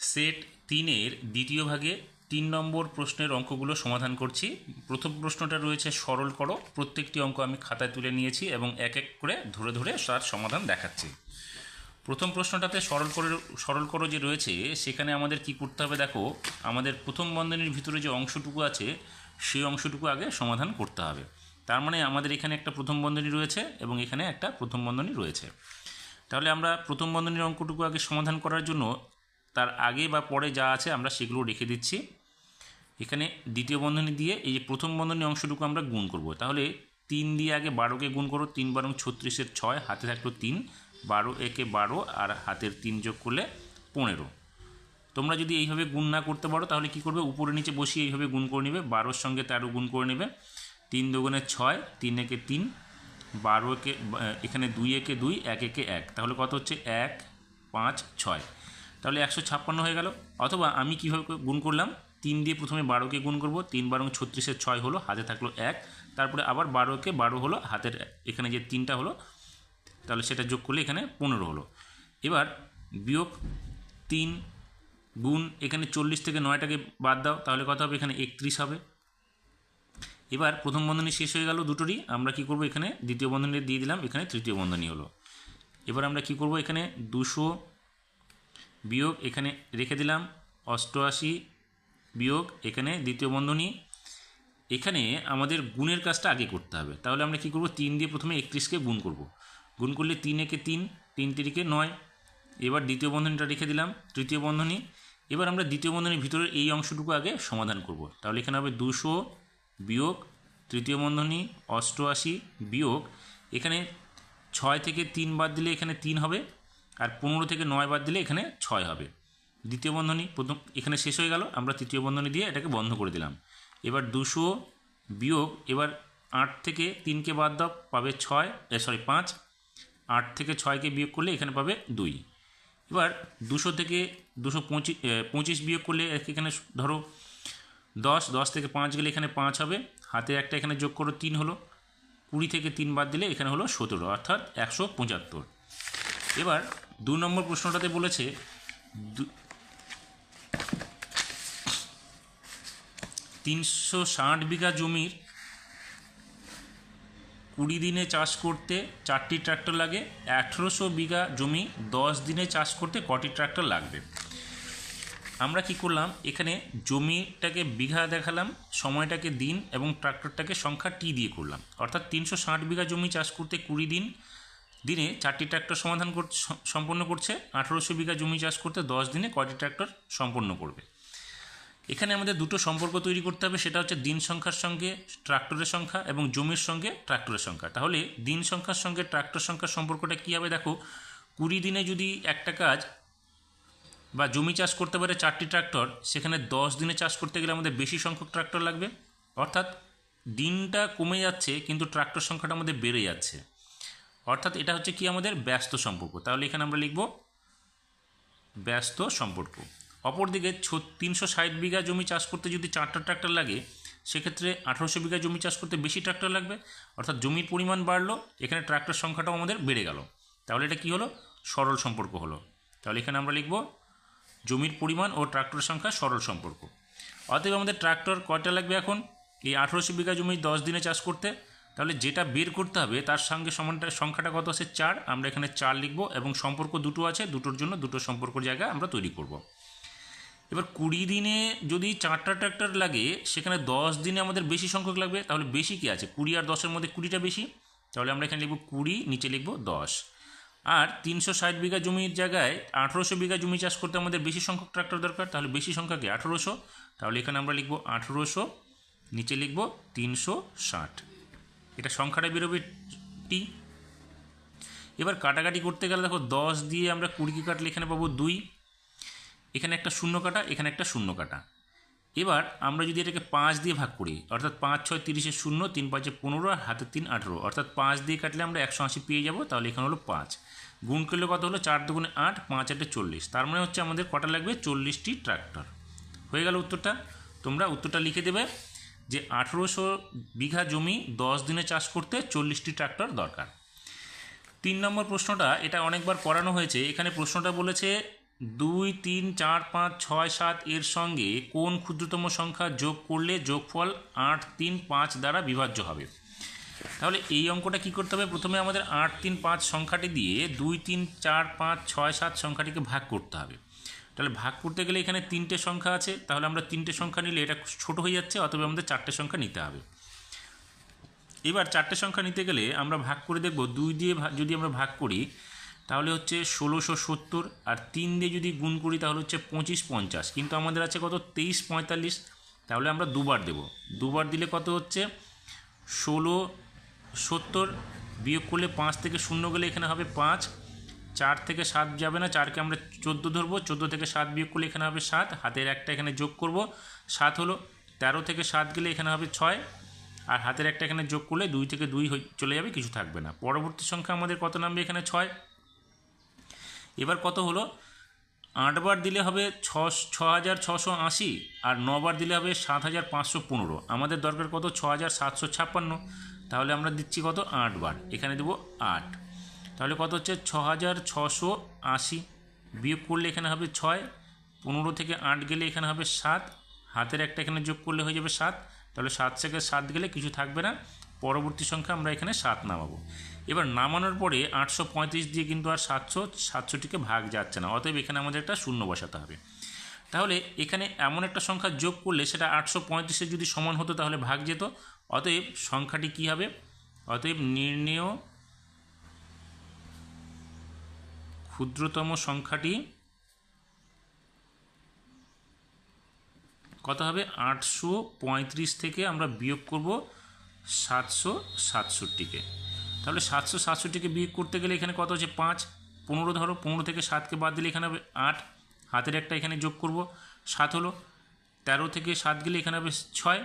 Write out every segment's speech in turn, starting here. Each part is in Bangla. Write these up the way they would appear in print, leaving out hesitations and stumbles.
সেট 3-এর দ্বিতীয় ভাগে 3 নম্বর প্রশ্নের অঙ্কগুলো সমাধান করছি। প্রথম প্রশ্নটা রয়েছে সরল করো। প্রত্যেকটি অঙ্ক আমি খাতায় তুলে নিয়েছি এবং এক এক করে ধরে ধরে তার সমাধান দেখাচ্ছি। প্রথম প্রশ্নটাতে সরল করো যে রয়েছে, সেখানে আমাদের কি করতে হবে দেখো, আমাদের প্রথম বন্ধনীর ভিতরে যে অংশটুকু আছে সেই অংশটুকু আগে সমাধান করতে হবে। তার মানে আমাদের এখানে একটা প্রথম বন্ধনী রয়েছে এবং এখানে একটা প্রথম বন্ধনী রয়েছে। তাহলে আমরা প্রথম বন্ধনীর অঙ্কটুকু আগে সমাধান করার জন্য তার আগে বা পরে যা আছে আমরা সেগুলো রেখে দিচ্ছি। এখানে দ্বিতীয় বন্ধনী দিয়ে এই যে প্রথম বন্ধনী অংশটুকু আমরা গুণ করব। তাহলে 3 দিয়ে আগে 12কে গুণ করো, 3 বারং 36-এর 6, হাতে থাকলো 3, 12 একে 12 আর হাতের 3 যোগ করলে 15। তোমরা যদি এইভাবে গুণ না করতে পারো তাহলে কি করবে, উপরে নিচে বসিয়ে এইভাবে গুণ করে নেবে। 12-র সঙ্গে 13 গুণ করে নেবে, 3 দুগুণে 6, 3 একে 3, 12 একে এখানে 2 একে 2, 1 একে 1, তাহলে কত হচ্ছে 1, 5, 6, তাহলে 156 হয়ে গেল। অথবা আমি কীভাবে গুণ করলাম, 3 দিয়ে প্রথমে 12কে গুণ করব, 3 বারং 36-এর 6 হলো, হাতে থাকলো 1, তারপরে আবার 12কে 12 হলো, হাতের এখানে যে 3টা হলো, তাহলে সেটা যোগ করলে এখানে 15 হলো। এবার বিয়োগ 3 গুণ এখানে 40 থেকে 9টাকে বাদ দাও, তাহলে কত হবে, এখানে 31 হবে। এবার প্রথম বন্ধনী শেষ হয়ে গেল দুটোরই। আমরা কি করব, এখানে দ্বিতীয় বন্ধনী দিয়ে দিলাম, এখানে তৃতীয় বন্ধনী হলো। এবার আমরা কি করব, এখানে 200 বিয়োগ এখানে রেখে দিলাম 88 বিয়োগ এখানে দ্বিতীয় বন্ধনী। এখানে আমাদের গুণের কাজটা আগে করতে হবে। তাহলে আমরা কি করব, 3 দিয়ে প্রথমে 31কে গুণ করব। গুণ করলে 3 একে 3, 3 তিরিকে 9। এবার দ্বিতীয় বন্ধনীটা রেখে দিলাম, তৃতীয় বন্ধনী। এবার আমরা দ্বিতীয় বন্ধনীর ভিতরে এই অংশটুকু আগে সমাধান করব। তাহলে এখানে হবে 200 বিয়োগ তৃতীয় বন্ধনী 88 বিয়োগ এখানে 6 থেকে 3 বাদ দিলে এখানে 3 হবে, আর 15 থেকে 9 বাদ দিলে এখানে 6 হবে। দ্বিতীয় বন্ধনী প্রথম এখানে শেষ হয়ে গেল, আমরা তৃতীয় বন্ধনী দিয়ে এটাকে বন্ধ করে দিলাম। এবার 200 বিয়োগ এবার 8 থেকে 3কে বাদ দাও, পাবে 5, 8 থেকে 6কে বিয়োগ করলে এখানে পাবে 2। এবার 200 থেকে 225 বিয়োগ করলে এখানে ধরো 10 থেকে 5 গেলে এখানে 5 হবে, হাতে একটা এখানে যোগ করো 3 হলো, 20 থেকে 3 বাদ দিলে এখানে হলো 17, অর্থাৎ 175। এবার 2 নম্বর প্রশ্নটাতে বলেছে 360 বিঘা জমির 20 দিনে চাষ করতে 4টি ট্রাক্টর লাগে। 1800 বিঘা জমি 10 দিনে চাষ করতে কটি ট্রাক্টর লাগবে? আমরা কি করলাম, এখানে জমিটাকে বিঘা দেখালাম, সময়টাকে দিন এবং ট্রাক্টরটাকে সংখ্যা টি দিয়ে করলাম। অর্থাৎ 360 বিঘা জমি চাষ করতে 20 দিনে 4টি ট্রাক্টর সম্পন্ন করছে। 1800 বিঘা জমি চাষ করতে 10 দিনে কয়টি ট্রাক্টর সম্পন্ন করবে? এখানে আমাদের দুটো সম্পর্ক তৈরি করতে হবে, সেটা হচ্ছে দিন সংখ্যার সঙ্গে ট্রাক্টরের সংখ্যা এবং জমির সঙ্গে ট্রাক্টরের সংখ্যা। তাহলে দিন সংখ্যার সঙ্গে ট্রাক্টর সংখ্যার সম্পর্কটা কী হবে দেখো, 20 দিনে যদি একটা কাজ বা জমি চাষ করতে পারে 4টি ট্রাক্টর, সেখানে 10 দিনে চাষ করতে গেলে আমাদের বেশি সংখ্যক ট্রাক্টর লাগবে। অর্থাৎ দিনটা কমে যাচ্ছে কিন্তু ট্রাক্টর সংখ্যাটা আমাদের বেড়ে যাচ্ছে। অর্থাৎ এটা হচ্ছে কি, আমাদের ব্যস্ত সম্পর্ক। তাহলে এখানে আমরা লিখব ব্যস্ত সম্পর্ক। অপরদিকে 360 বিঘা জমি চাষ করতে যদি 4টা ট্রাক্টর লাগে, সেক্ষেত্রে 1800 বিঘা জমি চাষ করতে বেশি ট্রাক্টর লাগবে। অর্থাৎ জমির পরিমাণ বাড়লো, এখানে ট্রাক্টর সংখ্যাটাও আমাদের বেড়ে গেল। তাহলে এটা কি হলো, সরল সম্পর্ক হলো। তাহলে এখানে আমরা লিখব জমির পরিমাণ ও ট্রাক্টরের সংখ্যা সরল সম্পর্ক। অতএব আমাদের ট্রাক্টর কয়টা লাগবে এখন, এই 1800 বিঘা জমি 10 দিনে চাষ করতে। তাহলে যেটা বের করতে হবে তার সঙ্গে সংখ্যাটা কত আছে, 4। আমরা এখানে 4 লিখব এবং সম্পর্ক দুটো আছে, দুটোর জন্য দুটো সম্পর্কের জায়গা আমরা তৈরি করব। এবার 20 দিনে যদি 4টা ট্রাক্টর লাগে, সেখানে 10 দিনে আমাদের বেশি সংখ্যক লাগবে। তাহলে বেশি কি আছে, 20 আর 10-এর মধ্যে 20টা বেশি। তাহলে আমরা এখানে লিখব 20, নিচে লিখব 10। আর 360 বিঘা জমির জায়গায় 1800 বিঘা জমি চাষ করতে আমাদের বেশি সংখ্যক ট্রাক্টর দরকার। তাহলে বেশি সংখ্যা কি, 1800। তাহলে এখানে আমরা লিখব 1800, নিচে লিখব 360। এটা সংখ্যাটা বেরোবে টি। এবার কাটাকাটি করতে গেলে দেখো, 10 দিয়ে আমরা 20কে কাটলে এখানে পাবো 2, এখানে একটা শূন্য কাটা, এখানে একটা শূন্য কাটা। এবার আমরা যদি এটাকে 5 দিয়ে ভাগ করি, অর্থাৎ 5 6 30-এর 0, 3 5 15 আর হাতে 3 18, অর্থাৎ 5 দিয়ে কাটলে আমরা 180 পেয়ে যাব। তাহলে এখানে হলো 5। গুণ করলে কত হলো, 4 দুগুণে 8, 5 8 40। তার মানে হচ্ছে আমাদের কটা লাগবে, 40টি ট্রাক্টর। হয়ে গেল উত্তরটা। তোমরা উত্তরটা লিখে দেবে যে 1800 বিঘা জমি 10 দিনে চাষ করতে 40টি ট্রাক্টর দরকার। 3 নম্বর প্রশ্নটা, এটা অনেকবার করানো হয়েছে। এখানে প্রশ্নটা বলেছে 2, 3, 4, 5, 6, 7 এর সঙ্গে কোন ক্ষুদ্রতম সংখ্যা যোগ করলে যোগফল 8, 3, 5 দ্বারা বিভাজ্য হবে? তাহলে এই অঙ্কটা কি করতে হবে, প্রথমে আমাদের 8, 3, 5 সংখ্যাটি দিয়ে 2, 3, 4, 5, 6, 7 সংখ্যাটিকে ভাগ করতে হবে। তাহলে ভাগ করতে গেলে এখানে 3টে সংখ্যা আছে, তাহলে আমরা 3টে সংখ্যা নিলে এটা ছোট হয়ে যাচ্ছে, অতএব আমাদের 4টে সংখ্যা নিতে হবে। এবার 4টে সংখ্যা নিতে গেলে আমরা ভাগ করে দেখব, 2 দিয়ে যদি আমরা ভাগ করি তাহলে হচ্ছে 1670, আর 3 দিয়ে যদি গুণ করি তাহলে হচ্ছে 2550, কিন্তু আমাদের আছে কত 2345, তাহলে আমরা দুবার দেব, দুবার দিলে কত হচ্ছে 1670, বিয়োগ করলে 5 থেকে 0 গেলে এখানে হবে 5, 4 থেকে 7 যাবে না, 4কে আমরা 14 ধরবো, 14 থেকে 7 বিয়োগ করলে এখানে হবে 7, হাতের একটা এখানে যোগ করব, 7 হলো, 13 থেকে 7 গেলে এখানে হবে 6, আর হাতের একটা এখানে যোগ করলে 2 থেকে 2 চলে যাবে, কিছু থাকবে না। পরবর্তী সংখ্যা আমাদের কত নামবে, এখানে 6। এবার কত হলো, 8 বার দিলে হবে 6680, আর 9 বার দিলে হবে 7515, আমাদের দরকার কত 6756, তাহলে আমরা দিচ্ছি কত 8 বার, এখানে দেবো 8, তাহলে কত হচ্ছে 6680, বিয়োগ করলে এখানে হবে 6, 15 থেকে 8 গেলে এখানে হবে 7, হাতের একটা এখানে যোগ করলে হয়ে যাবে 7, তাহলে 7 থেকে 7 গেলে কিছু থাকবে না, পরবর্তী সংখ্যা আমরা এখানে 7 নামাবো। এবার নামানোর পরে 835 দিয়ে কিন্তু আর 700টিকে ভাগ যাচ্ছে না, অতএব এখানে আমাদের একটা শূন্য বসাতে হবে। তাহলে এখানে এমন একটা সংখ্যা যোগ করলে সেটা 835-এর যদি সমান হতো তাহলে ভাগ যেত, অতএব সংখ্যাটি কি হবে, অতএব নির্ণেয় ক্ষুদ্রতম সংখ্যাটি কত হবে, 835 থেকে আমরা বিয়োগ করব 767কে, তাহলে 767কে বিয়োগ করতে গেলে এখানে কত হচ্ছে 5, 15 ধরো, 15 থেকে 7কে বাদ দিলে এখানে হবে 8, হাতের একটা এখানে যোগ করব, 7 হলো, 13 থেকে 7 গেলে এখানে হবে 6,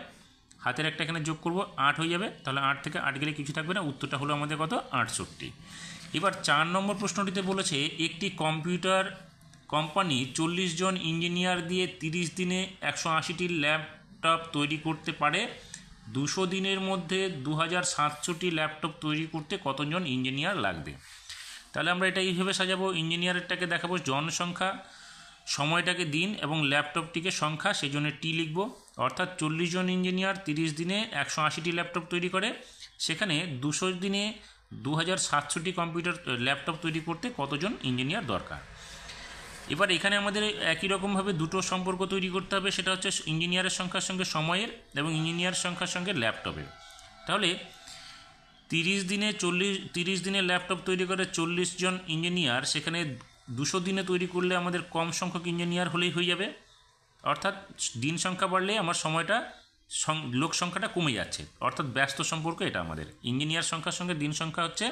হাতের একটা এখানে যোগ করব, 8 হয়ে যাবে, তাহলে 8 থেকে 8 গেলে কিছু থাকবে না, উত্তরটা হলো আমাদের কত 68। এবার 4 নম্বর প্রশ্নটিতে বলেছে একটি কম্পিউটার কোম্পানি 40 জন ইঞ্জিনিয়ার দিয়ে 30 দিনে 180টি ল্যাপটপ তৈরি করতে পারে, 200 দিনের মধ্যে 2700টি ল্যাপটপ তৈরি করতে কতজন ইঞ্জিনিয়ার লাগবে? তাহলে আমরা এটা এইভাবে সাজাবো, ইঞ্জিনিয়ারটাকে দেখাবো জনসংখ্যা, সময়টাকে দিন এবং ল্যাপটপটিকে সংখ্যা, সেই জন্য টি লিখব, অর্থাৎ 40 জন ইঞ্জিনিয়ার 30 দিনে 180টি ল্যাপটপ তৈরি করে, সেখানে 200 দিনে 2700টি ল্যাপটপ তৈরি করতে কতজন ইঞ্জিনিয়ার দরকার। এবার এখানে আমাদের একই রকমভাবে দুটো সম্পর্ক তৈরি করতে হবে, সেটা হচ্ছে ইঞ্জিনিয়ারের সংখ্যার সঙ্গে সময়ের এবং ইঞ্জিনিয়ার সংখ্যার সঙ্গে ল্যাপটপের। তাহলে 30 দিনে ল্যাপটপ তৈরি করে 40 জন ইঞ্জিনিয়ার, সেখানে 200 দিনে তৈরি করলে আমাদের কম সংখ্যক ইঞ্জিনিয়ার হলেই হয়ে যাবে, অর্থাৎ দিন সংখ্যা বাড়লে আমার সময়টা লোক সংখ্যাটা কমে যাচ্ছে, অর্থাৎ ব্যস্ত সম্পর্ক এটা আমাদের, ইঞ্জিনিয়ার সংখ্যার সঙ্গে দিন সংখ্যা হচ্ছে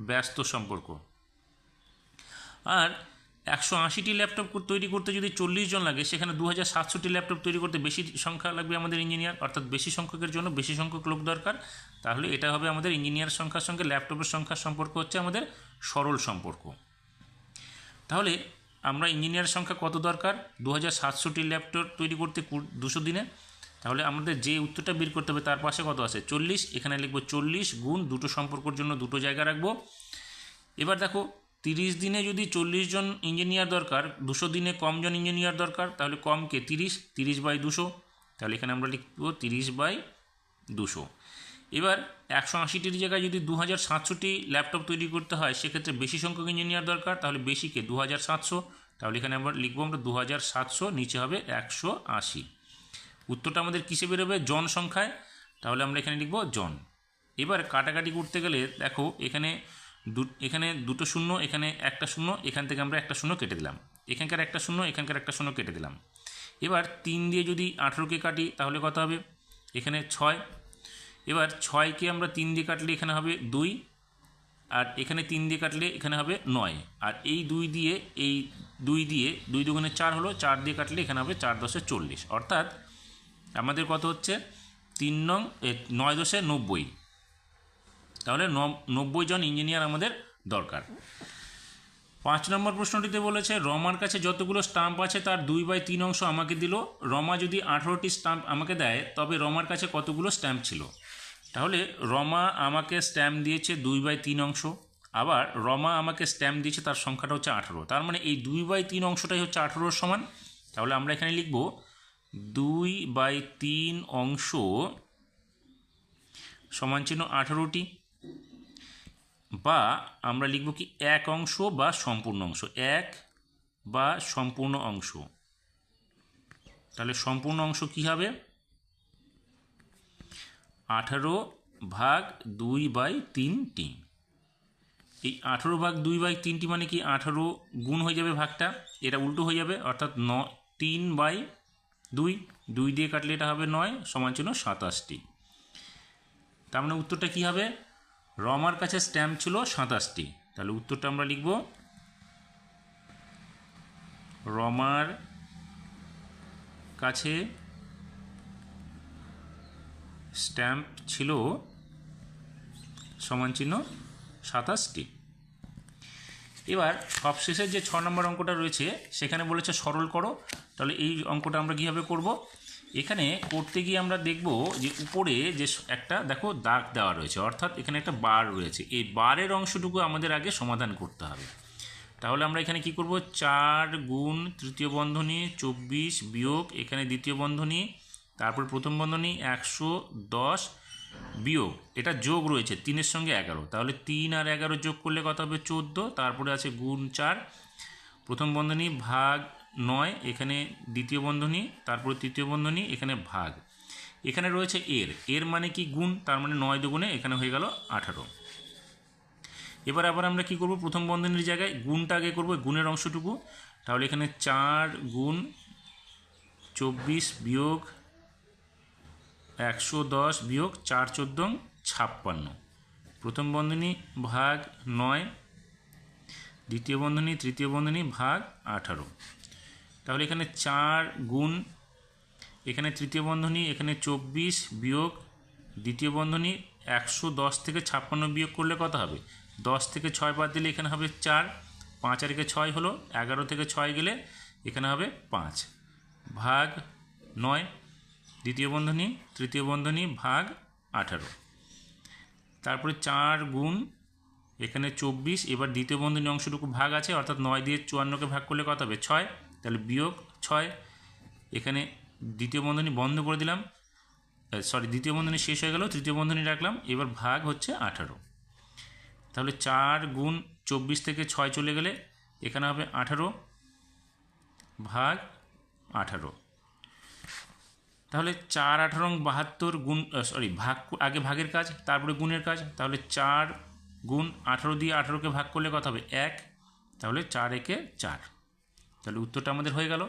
ব্যস্ত সম্পর্ক। আর 180টি ল্যাপটপ তৈরি করতে যদি 40 জন লাগে, সেখানে 2700টি ল্যাপটপ তৈরি করতে বেশি সংখ্যা লাগবে আমাদের ইঞ্জিনিয়ার, অর্থাৎ বেশি সংখ্যকের জন্য বেশি সংখ্যক লোক দরকার, তাহলে এটা হবে আমাদের ইঞ্জিনিয়ার সংখ্যার সঙ্গে ল্যাপটপের সংখ্যার সম্পর্ক হচ্ছে আমাদের সরল সম্পর্ক। তাহলে আমরা ইঞ্জিনিয়ার সংখ্যা কত দরকার, 2700টি ল্যাপটপ তৈরি করতে 200 দিনে, তাহলে আমাদের যে উত্তরটা বের করতে হবে তার পাশে কত আছে 40, এখানে লিখবো 40 গুণ দুটো সম্পর্কের জন্য দুটো জায়গা রাখবো। এবার দেখো 30 দিনে যদি 40 জন ইঞ্জিনিয়ার দরকার, 200 দিনে কম জন ইঞ্জিনিয়ার দরকার, তাহলে কমকে 30/200, তাহলে এখানে আমরা লিখব 30/200। এবার 180টির জায়গায় যদি 2700টি ল্যাপটপ তৈরি করতে হয়, সেক্ষেত্রে বেশি সংখ্যক ইঞ্জিনিয়ার দরকার, তাহলে বেশিকে 2700, তাহলে এখানে আমরা লিখবো আমরা 2700, নিচে হবে 180। উত্তরটা আমাদের কিসে বেরোবে, জন সংখ্যায়, তাহলে আমরা এখানে লিখবো জন। এবার কাটাকাটি করতে গেলে দেখো এখানে দুটো শূন্য, এখানে একটা শূন্য, এখান থেকে আমরা একটা শূন্য কেটে দিলাম, এখানকার একটা শূন্য, এখানকার একটা শূন্য কেটে দিলাম। এবার 3 দিয়ে যদি 18কে কাটি তাহলে কত হবে, এখানে 6, এবার 6কে আমরা 3 দিয়ে কাটলে এখানে হবে 2, আর এখানে 3 দিয়ে কাটলে এখানে হবে 9, আর এই 2 দিয়ে 2 দুগুণে 4 হলো, 4 দিয়ে কাটলে এখানে হবে 4 × 10 = 40, অর্থাৎ আমাদের কত হচ্ছে 9 × 10 = 90, তাহলে 90 জন ইঞ্জিনিয়ার আমাদের দরকার। 5 নম্বর প্রশ্নটিতে বলেছে রমার কাছে যতগুলো স্টাম্প আছে তার 2/3 অংশ আমাকে দিল, রমা যদি 18টি স্টাম্প আমাকে দেয় তবে রমার কাছে কতগুলো স্ট্যাম্প ছিল? তাহলে রমা আমাকে স্ট্যাম্প দিয়েছে 2/3 অংশ, আবার রমা আমাকে স্ট্যাম্প দিয়েছে, তার সংখ্যাটা হচ্ছে 18। তার মানে এই 2/3 অংশটাই হচ্ছে 18 সমান। তাহলে আমরা এখানে লিখব 2/3 অংশ সমান চিহ্ন 18টি, বা আমরা লিখব কি 1 অংশ বা সম্পূর্ণ অংশ, 1 বা সম্পূর্ণ অংশ। তাহলে সম্পূর্ণ অংশ কি হবে? 18/2/3টি। এই 18/2/3টি মানে কি 18 গুণ হয়ে যাবে ভাগটা, এটা উল্টো হয়ে যাবে, অর্থাৎ 3/2, 2 দিয়ে কাটলে এটা হবে 9 সমান চিহ্ন 27টি। তার মানে উত্তরটা কি হবে? রমার কাছে স্ট্যাম্প ছিল 27টি। তাহলে উত্তরটা আমরা লিখব রমার কাছে স্ট্যাম্প ছিল সমান চিহ্ন 27টি। এবার সবশেষের যে 6 নম্বর অঙ্কটা রয়েছে সেখানে বলেছে সরল করো। তাহলে এই অঙ্কটা আমরা কীভাবে করব? এখানে করতে গিয়ে আমরা দেখব যে উপরে যে একটা দেখো দাগ দেওয়া রয়েছে, অর্থাৎ এখানে একটা বার রয়েছে, এই বারের অংশটুকু আমাদের আগে সমাধান করতে হবে। তাহলে আমরা এখানে কি করব? 4 গুণ তৃতীয় বন্ধনী 24 বিয়োগ এখানে দ্বিতীয় বন্ধনী, তারপর প্রথম বন্ধনী 110 বিয়োগ এটা যোগ রয়েছে 3-এর সঙ্গে 11, তাহলে 3 আর 11 যোগ করলে কত হবে? 14। তারপরে আছে গুণ 4, প্রথম বন্ধনী ভাগ 9 এখানে দ্বিতীয় বন্ধনী, তারপরে তৃতীয় বন্ধনী, এখানে ভাগ, এখানে রয়েছে এর মানে কি গুণ, তার মানে 9 দুগুণে এখানে হয়ে গেল 18। এবার আবার আমরা কি করব? প্রথম বন্ধনীর জায়গায় গুণটা আগে করব, গুণের অংশটুকু। তাহলে এখানে 4 গুণ 24 বিয়োগ 110 বিয়োগ 4 14 56, প্রথম বন্ধনী ভাগ 9, দ্বিতীয় বন্ধনী তৃতীয় বন্ধনী ভাগ 18। তাহলে এখানে 4 গুণ এখানে তৃতীয় বন্ধনী এখানে 24 বিয়োগ দ্বিতীয় বন্ধনী 110 থেকে 56 বিয়োগ করলে কত হবে? 10 থেকে 6 বাদ দিলে এখানে হবে 4, 5 আর 6 হলো, 11 থেকে 6 গেলে এখানে হবে 5 ভাগ 9, দ্বিতীয় বন্ধনী তৃতীয় বন্ধনী ভাগ 18। তারপরে 4 গুণ এখানে 24, এবার দ্বিতীয় বন্ধনী অংশটুকু ভাগ আছে, অর্থাৎ 9 দিয়ে 54কে ভাগ করলে কত হবে? 6, তাহলে বিয়োগ 6, এখানে দ্বিতীয় বন্ধনী বন্ধ করে দিলাম, দ্বিতীয় বন্ধনী শেষ হয়ে গেল, তৃতীয় বন্ধনী রাখলাম, এবার ভাগ হচ্ছে 18। তাহলে 4 গুণ 24 থেকে 6 চলে গেলে এখানে হবে 18 ভাগ 18। তাহলে 4 18 72 গুণ ভাগ, আগে ভাগের কাজ তারপরে গুণের কাজ। তাহলে 4 গুণ 18 দিয়ে 18কে ভাগ করলে কত হবে? 1, তাহলে 4 একে 4। তাহলে উত্তরটা আমাদের হয়ে গেল।